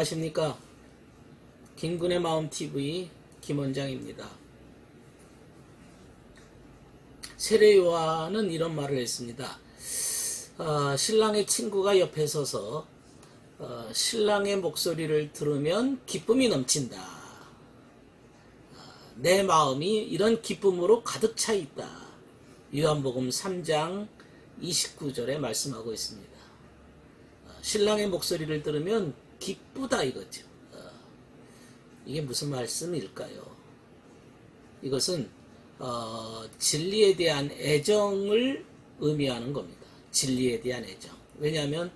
안녕하십니까. 김군의 마음TV 김원장입니다. 세례요한은 이런 말을 했습니다. 신랑의 친구가 옆에 서서 신랑의 목소리를 들으면 기쁨이 넘친다. 내 마음이 이런 기쁨으로 가득 차 있다. 요한복음 3장 29절에 말씀하고 있습니다. 신랑의 목소리를 들으면 기쁘다 이거죠. 이게 무슨 말씀일까요? 이것은 진리에 대한 애정을 의미하는 겁니다. 진리에 대한 애정. 왜냐하면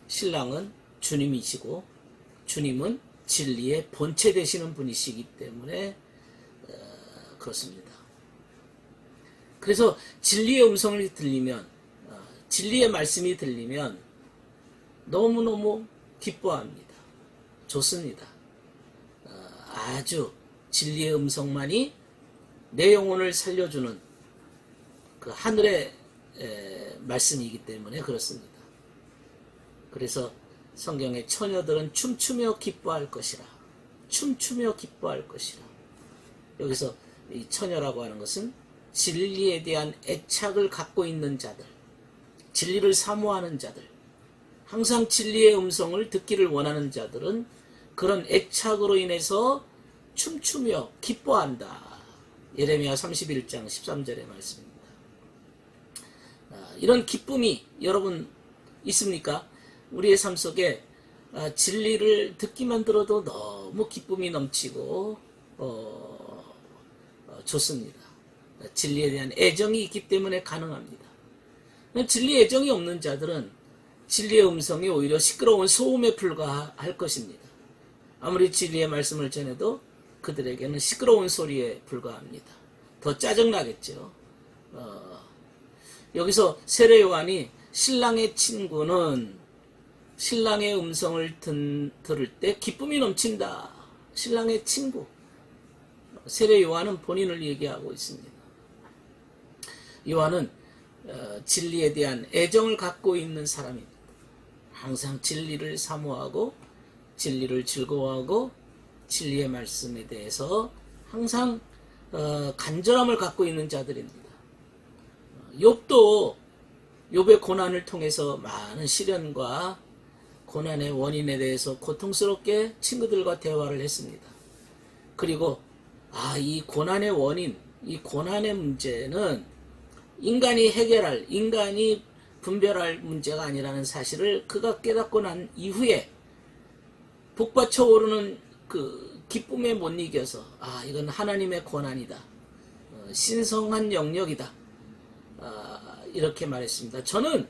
신랑은 주님이시고 주님은 진리의 본체 되시는 분이시기 때문에 그렇습니다. 그래서 진리의 음성을 들리면 진리의 말씀이 들리면 너무너무 기뻐합니다. 좋습니다. 아주 진리의 음성만이 내 영혼을 살려주는 그 하늘의 말씀이기 때문에 그렇습니다. 그래서 성경에 처녀들은 춤추며 기뻐할 것이라. 춤추며 기뻐할 것이라. 여기서 이 처녀라고 하는 것은 진리에 대한 애착을 갖고 있는 자들, 진리를 사모하는 자들, 항상 진리의 음성을 듣기를 원하는 자들은 그런 애착으로 인해서 춤추며 기뻐한다. 예레미야 31장 13절의 말씀입니다. 이런 기쁨이 여러분 있습니까? 우리의 삶 속에 진리를 듣기만 들어도 너무 기쁨이 넘치고 좋습니다. 진리에 대한 애정이 있기 때문에 가능합니다. 진리의 애정이 없는 자들은 진리의 음성이 오히려 시끄러운 소음에 불과할 것입니다. 아무리 진리의 말씀을 전해도 그들에게는 시끄러운 소리에 불과합니다. 더 짜증나겠죠. 여기서 세례 요한이 신랑의 친구는 신랑의 음성을 들을 때 기쁨이 넘친다. 신랑의 친구. 세례 요한은 본인을 얘기하고 있습니다. 요한은 진리에 대한 애정을 갖고 있는 사람입니다. 항상 진리를 사모하고 진리를 즐거워하고 진리의 말씀에 대해서 항상 간절함을 갖고 있는 자들입니다. 욥도 욥의 고난을 통해서 많은 시련과 고난의 원인에 대해서 고통스럽게 친구들과 대화를 했습니다. 그리고 이 고난의 원인, 이 고난의 문제는 인간이 해결할, 인간이 분별할 문제가 아니라는 사실을 그가 깨닫고 난 이후에 북받쳐 오르는 그 기쁨에 못 이겨서 이건 하나님의 고난이다. 신성한 영역이다. 이렇게 말했습니다. 저는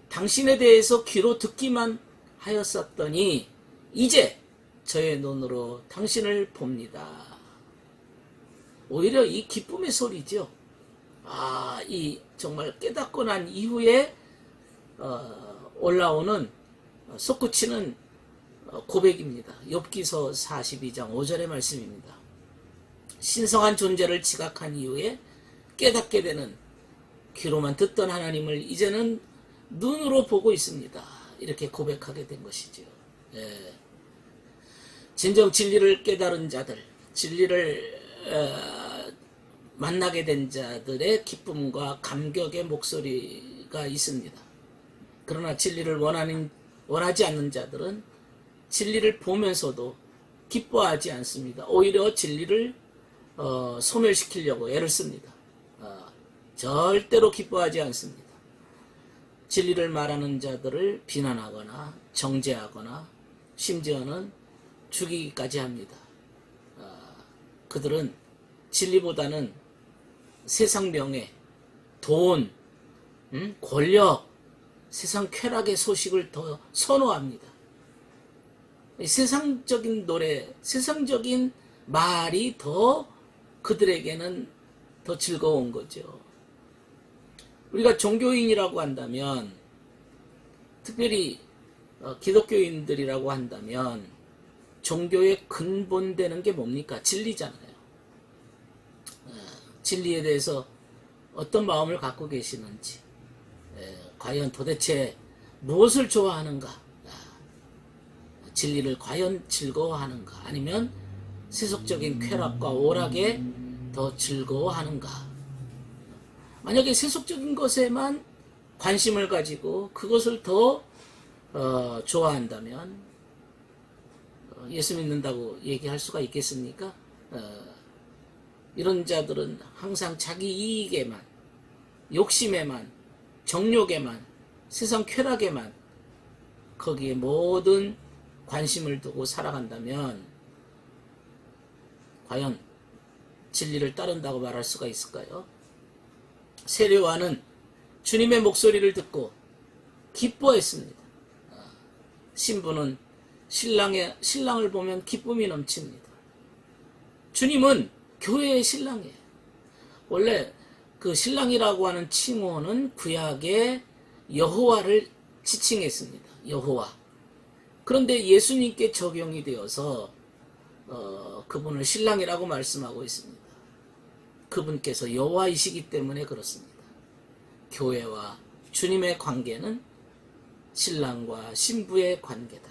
당신에 대해서 귀로 듣기만 하였었더니 이제 저의 눈으로 당신을 봅니다. 오히려 이 기쁨의 소리죠. 이 정말 깨닫고 난 이후에 올라오는 솟구치는 고백입니다. 욥기서 42장 5절의 말씀입니다. 신성한 존재를 지각한 이후에 깨닫게 되는 귀로만 듣던 하나님을 이제는 눈으로 보고 있습니다. 이렇게 고백하게 된 것이죠. 진정 진리를 깨달은 자들, 진리를 만나게 된 자들의 기쁨과 감격의 목소리가 있습니다. 그러나 진리를 원하지 않는 자들은 진리를 보면서도 기뻐하지 않습니다. 오히려 진리를 소멸시키려고 애를 씁니다. 절대로 기뻐하지 않습니다. 진리를 말하는 자들을 비난하거나 정죄하거나 심지어는 죽이기까지 합니다. 그들은 진리보다는 세상 명예, 돈, 권력, 세상 쾌락의 소식을 더 선호합니다. 세상적인 노래, 세상적인 말이 더 그들에게는 더 즐거운 거죠. 우리가 종교인이라고 한다면, 특별히 기독교인들이라고 한다면 종교의 근본되는 게 뭡니까? 진리잖아요. 진리에 대해서 어떤 마음을 갖고 계시는지, 과연 도대체 무엇을 좋아하는가? 진리를 과연 즐거워하는가? 아니면 세속적인 쾌락과 오락에 더 즐거워하는가? 만약에 세속적인 것에만 관심을 가지고 그것을 더 좋아한다면 예수 믿는다고 얘기할 수가 있겠습니까? 이런 자들은 항상 자기 이익에만, 욕심에만, 정욕에만, 세상 쾌락에만 거기에 모든 관심을 두고 살아간다면 과연 진리를 따른다고 말할 수가 있을까요? 세례요한은 주님의 목소리를 듣고 기뻐했습니다. 신부는 신랑을 보면 기쁨이 넘칩니다. 주님은 교회의 신랑이에요. 원래 그 신랑이라고 하는 칭호는 구약의 여호와를 지칭했습니다. 여호와. 그런데 예수님께 적용이 되어서 그분을 신랑이라고 말씀하고 있습니다. 그분께서 여호와이시기 때문에 그렇습니다. 교회와 주님의 관계는 신랑과 신부의 관계다.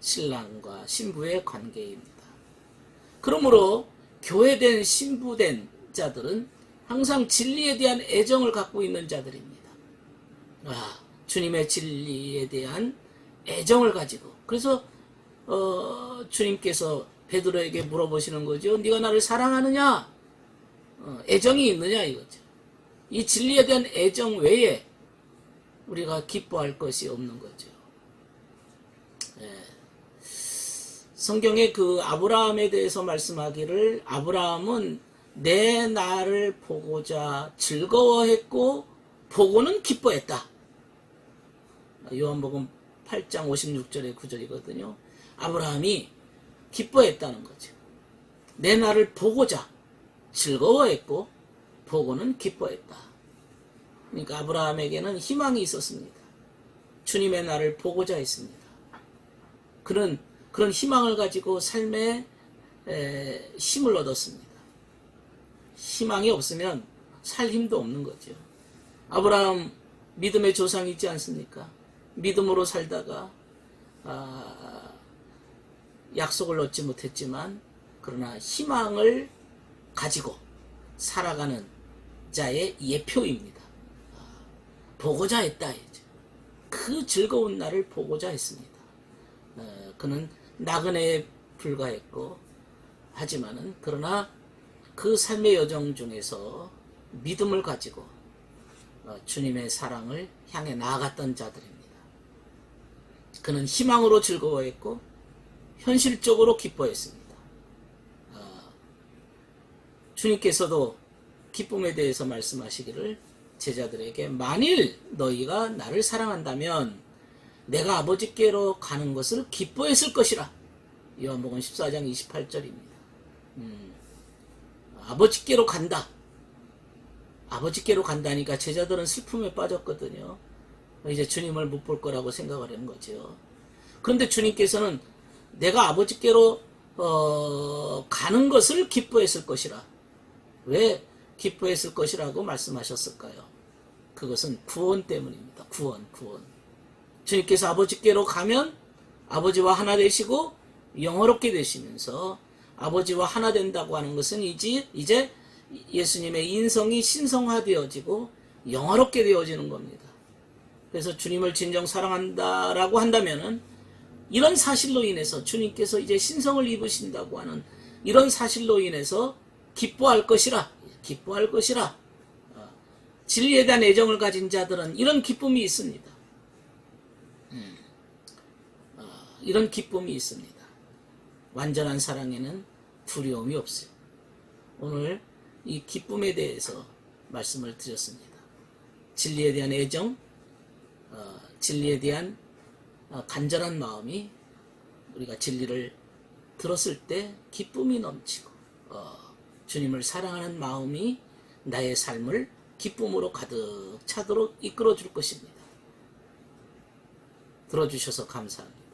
신랑과 신부의 관계입니다. 그러므로 교회된 신부된 자들은 항상 진리에 대한 애정을 갖고 있는 자들입니다. 주님의 진리에 대한 애정을 가지고, 그래서 주님께서 베드로에게 물어보시는 거죠. 네가 나를 사랑하느냐? 애정이 있느냐 이거죠. 이 진리에 대한 애정 외에 우리가 기뻐할 것이 없는 거죠. 성경에 그 아브라함에 대해서 말씀하기를 아브라함은 내 날을 보고자 즐거워했고 보고는 기뻐했다. 요한복음 8장 56절의 구절이거든요. 아브라함이 기뻐했다는 거죠. 내 날을 보고자 즐거워했고 보고는 기뻐했다. 그러니까 아브라함에게는 희망이 있었습니다. 주님의 날을 보고자 했습니다. 그런 희망을 가지고 삶에 힘을 얻었습니다. 희망이 없으면 살 힘도 없는 거죠. 아브라함 믿음의 조상이지 않습니까? 믿음으로 살다가 약속을 얻지 못했지만 그러나 희망을 가지고 살아가는 자의 예표입니다. 보고자 했다. 그 즐거운 날을 보고자 했습니다. 그는 나그네에 불과했고 하지만은 그러나 그 삶의 여정 중에서 믿음을 가지고 주님의 사랑을 향해 나아갔던 자들입니다. 그는 희망으로 즐거워했고 현실적으로 기뻐했습니다. 주님께서도 기쁨에 대해서 말씀하시기를 제자들에게 만일 너희가 나를 사랑한다면 내가 아버지께로 가는 것을 기뻐했을 것이라. 요한복음 14장 28절입니다. 아버지께로 간다. 아버지께로 간다니까 제자들은 슬픔에 빠졌거든요. 이제 주님을 못 볼 거라고 생각을 하는 거죠. 그런데 주님께서는 내가 아버지께로 가는 것을 기뻐했을 것이라. 왜 기뻐했을 것이라고 말씀하셨을까요? 그것은 구원 때문입니다. 구원. 주님께서 아버지께로 가면 아버지와 하나 되시고 영화롭게 되시면서 아버지와 하나 된다고 하는 것은 이제 예수님의 인성이 신성화되어지고 영화롭게 되어지는 겁니다. 그래서 주님을 진정 사랑한다라고 한다면은 이런 사실로 인해서 주님께서 이제 신성을 입으신다고 하는 이런 사실로 인해서 기뻐할 것이라. 진리에 대한 애정을 가진 자들은 이런 기쁨이 있습니다. 이런 기쁨이 있습니다. 완전한 사랑에는 두려움이 없어요. 오늘 이 기쁨에 대해서 말씀을 드렸습니다. 진리에 대한 애정, 진리에 대한 간절한 마음이 우리가 진리를 들었을 때 기쁨이 넘치고 주님을 사랑하는 마음이 나의 삶을 기쁨으로 가득 차도록 이끌어 줄 것입니다. 들어주셔서 감사합니다.